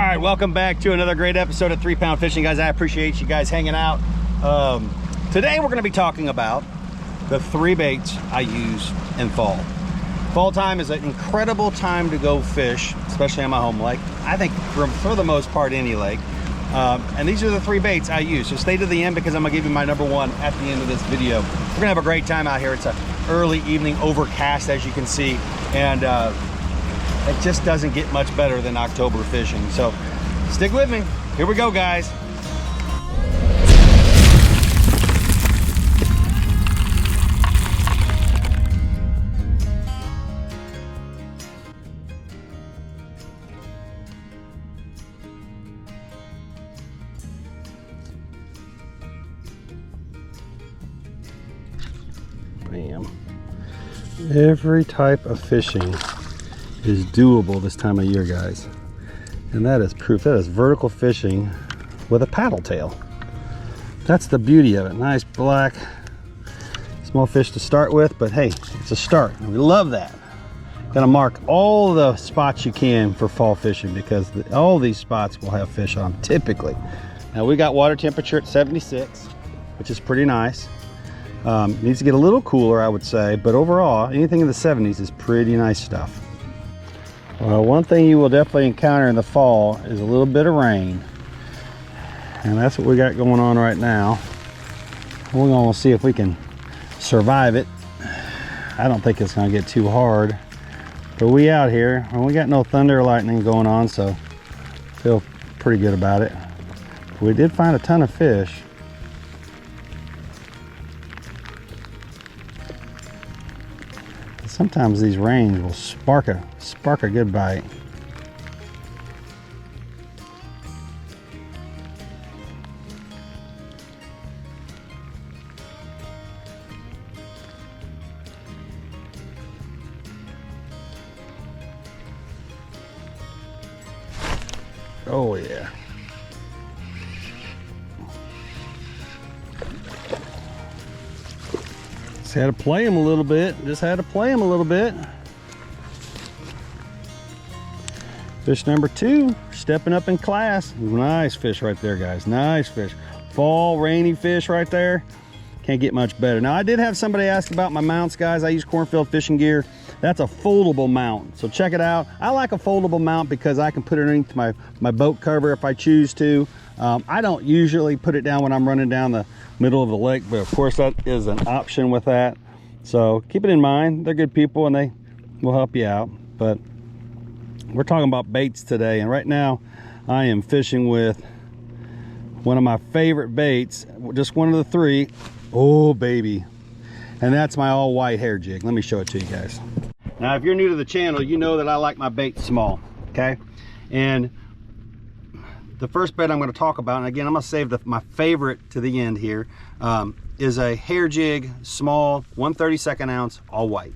right, welcome back to another great episode of 3 Pound Fishing, guys. I appreciate you guys hanging out. Today we're going to be talking about the 3 baits I use in fall. Fall time is an incredible time to go fish, especially on my home lake. I think for the most part any lake. And these are the 3 baits I use. So stay to the end because I'm going to give you my number 1 at the end of this video. We're going to have a great time out here. It's an early evening overcast, as you can see, and it just doesn't get much better than October fishing. So stick with me. Here we go, guys. Bam. Every type of fishing is doable this time of year, guys, and that is proof. That is vertical fishing with a paddle tail. That's the beauty of it. Nice black small fish to start with, but hey, it's a start and we love that. Gonna mark all the spots you can for fall fishing because all these spots will have fish on them typically. Now we got water temperature at 76, which is pretty nice. Needs to get a little cooler, I would say, but overall anything in the 70s is pretty nice stuff. Well, one thing you will definitely encounter in the fall is a little bit of rain, and that's what we got going on right now. We're going to see if we can survive it. I don't think it's going to get too hard, but we out here and we got no thunder or lightning going on, so feel pretty good about it. We did find a ton of fish. Sometimes these rains will spark a good bite. Oh yeah. Had to play him a little bit. Just had to play him a little bit. Fish number 2, stepping up in class. Nice fish right there, guys. Nice fish. Fall rainy fish right there. Can't get much better. Now I did have somebody ask about my mounts, guys. I use Cornfield fishing gear. That's a foldable mount, so check it out. I like a foldable mount because I can put it underneath my boat cover if I choose to. I don't usually put it down when I'm running down the middle of the lake, but of course that is an option with that. So keep it in mind. They're good people and they will help you out. But we're talking about baits today, and right now I am fishing with one of my favorite baits, just one of the 3. Oh baby, and that's my all white hair jig. Let me show it to you guys. Now if you're new to the channel, you know that I like my bait small, okay? And the first bait I'm going to talk about, and again I'm going to save my favorite to the end here, is a hair jig, small, 1/32 ounce, all white.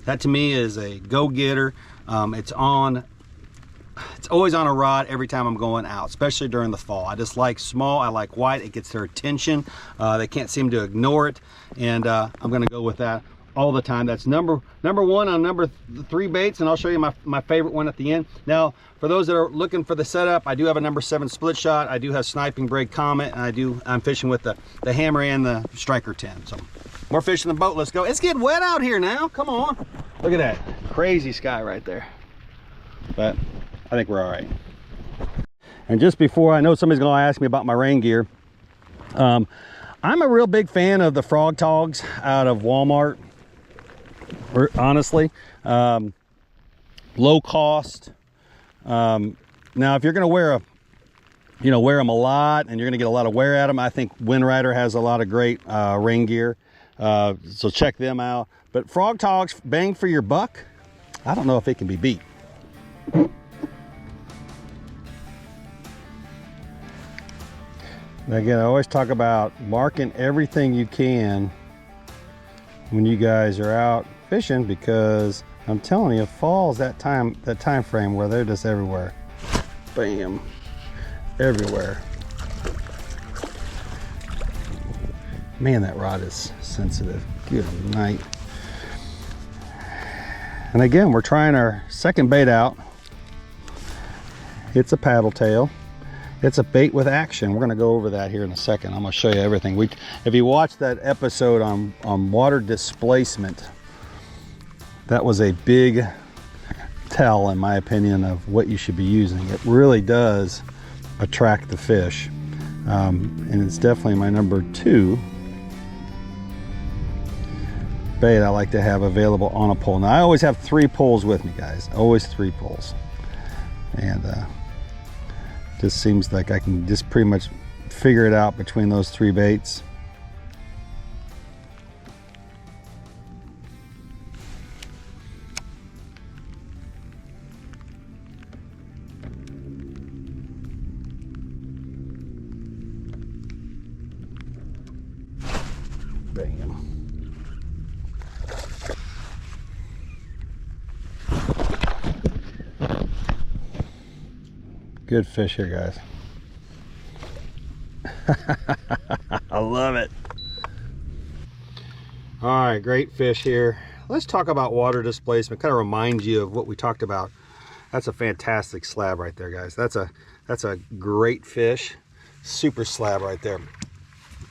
That to me is a go-getter. It's always on a rod every time I'm going out, especially during the fall. I just like small, I like white. It gets their attention. They can't seem to ignore it, and I'm going to go with that all the time. That's number 1 on number 3 baits, and I'll show you my favorite one at the end. Now for those that are looking for the setup, I do have a number 7 split shot. I do have sniping braid Comet, and I'm fishing with the hammer and the striker 10. So more fish in the boat. Let's go. It's getting wet out here now. Come on, look at that crazy sky right there, but I think we're all right. And just before, I know somebody's going to ask me about my rain gear. I'm a real big fan of the Frog Togs out of Walmart. Honestly, low cost. Now if you're going to wear them a lot and you're going to get a lot of wear at them, I think Wind Rider has a lot of great rain gear, so check them out. But Frog Togs, bang for your buck, I don't know if it can be beat. Again, I always talk about marking everything you can when you guys are out fishing, because I'm telling you, fall's that time frame where they're just everywhere. Bam, everywhere. Man, that rod is sensitive. Good night. And again, we're trying our second bait out. It's a paddle tail. It's a bait with action. We're gonna go over that here in a second. I'm gonna show you everything. If you watched that episode on water displacement, that was a big tell, in my opinion, of what you should be using. It really does attract the fish. And it's definitely my number 2 bait I like to have available on a pole. Now I always have 3 poles with me, guys. Always 3 poles. And just seems like I can just pretty much figure it out between those 3 baits. Bam. Good fish here, guys. I love it. All right, great fish here. Let's talk about water displacement. Kind of remind you of what we talked about. That's a fantastic slab right there, guys. That's a great fish. Super slab right there.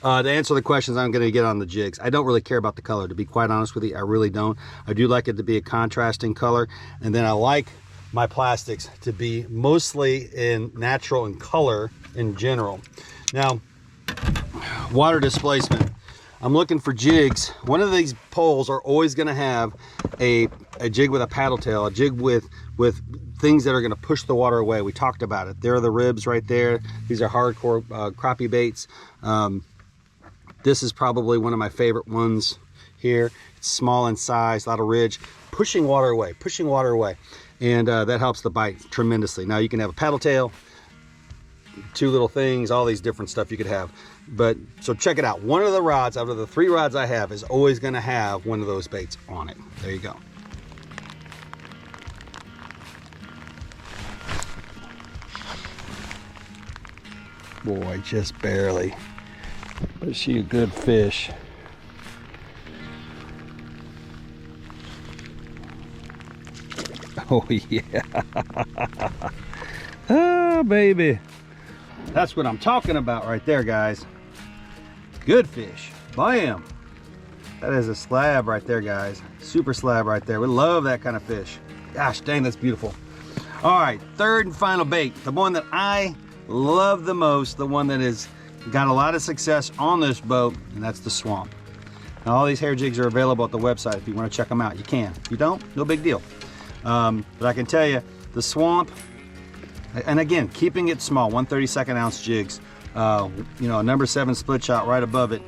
To answer the questions I'm going to get on the jigs, I don't really care about the color, to be quite honest with you. I really don't. I do like it to be a contrasting color, and then I like my plastics to be mostly in natural and color in general. Now, water displacement. I'm looking for jigs. One of these poles are always going to have a jig with a paddle tail, a jig with things that are going to push the water away. We talked about it. There are the ribs right there. These are hardcore crappie baits. This is probably one of my favorite ones here. It's small in size, a lot of ridge, pushing water away, and that helps the bite tremendously. Now you can have a paddle tail, 2 little things, all these different stuff you could have. But so check it out. One of the rods out of the 3 rods I have is always going to have one of those baits on it. There you go. Boy, just barely. But she a good fish. Oh yeah. Ah, baby. That's what I'm talking about right there, guys. Good fish. Bam. That is a slab right there, guys. Super slab right there. We love that kind of fish. Gosh dang, that's beautiful. All right, 3rd and final bait. The one that I love the most, the one that has got a lot of success on this boat, and that's the swamp. Now, all these hair jigs are available at the website. If you want to check them out, you can. If you don't, no big deal. But I can tell you, the swamp, and again, keeping it small, 1/32 ounce jigs, you know, a number 7 split shot right above it.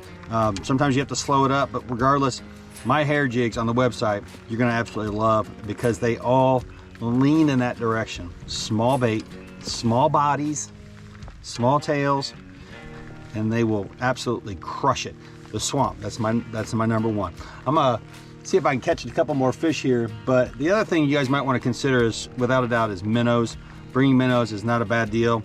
Sometimes you have to slow it up, but regardless, my hair jigs on the website, you're going to absolutely love, because they all lean in that direction. Small bait, small bodies, small tails, and they will absolutely crush it. The swamp, that's my number 1. I'm gonna see if I can catch a couple more fish here, but the other thing you guys might want to consider is, without a doubt, is minnows. Bringing minnows is not a bad deal.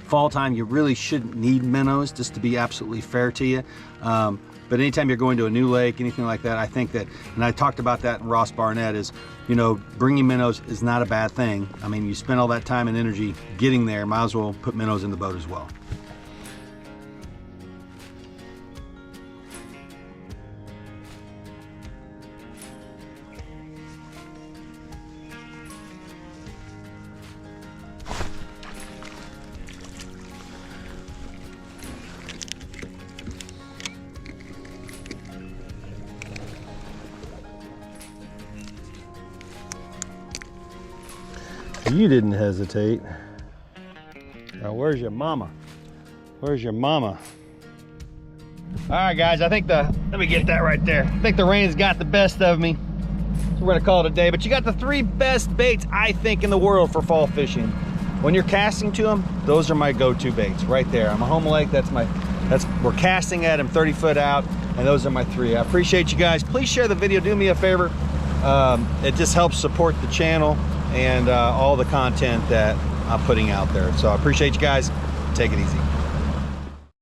Fall time, you really shouldn't need minnows, just to be absolutely fair to you. But anytime you're going to a new lake, anything like that, I think that, and I talked about that in Ross Barnett, is, you know, bringing minnows is not a bad thing. I mean, you spend all that time and energy getting there, might as well put minnows in the boat as well. You didn't hesitate. Now, where's your mama? Where's your mama? All right, guys, I think let me get that right there. I think the rain's got the best of me. So we're gonna call it a day, but you got the 3 best baits, I think, in the world for fall fishing. When you're casting to them, those are my go-to baits right there. I'm a home lake, we're casting at them 30 foot out, and those are my 3. I appreciate you guys. Please share the video, do me a favor. It just helps support the channel and all the content that I'm putting out there. So I appreciate you guys. Take it easy.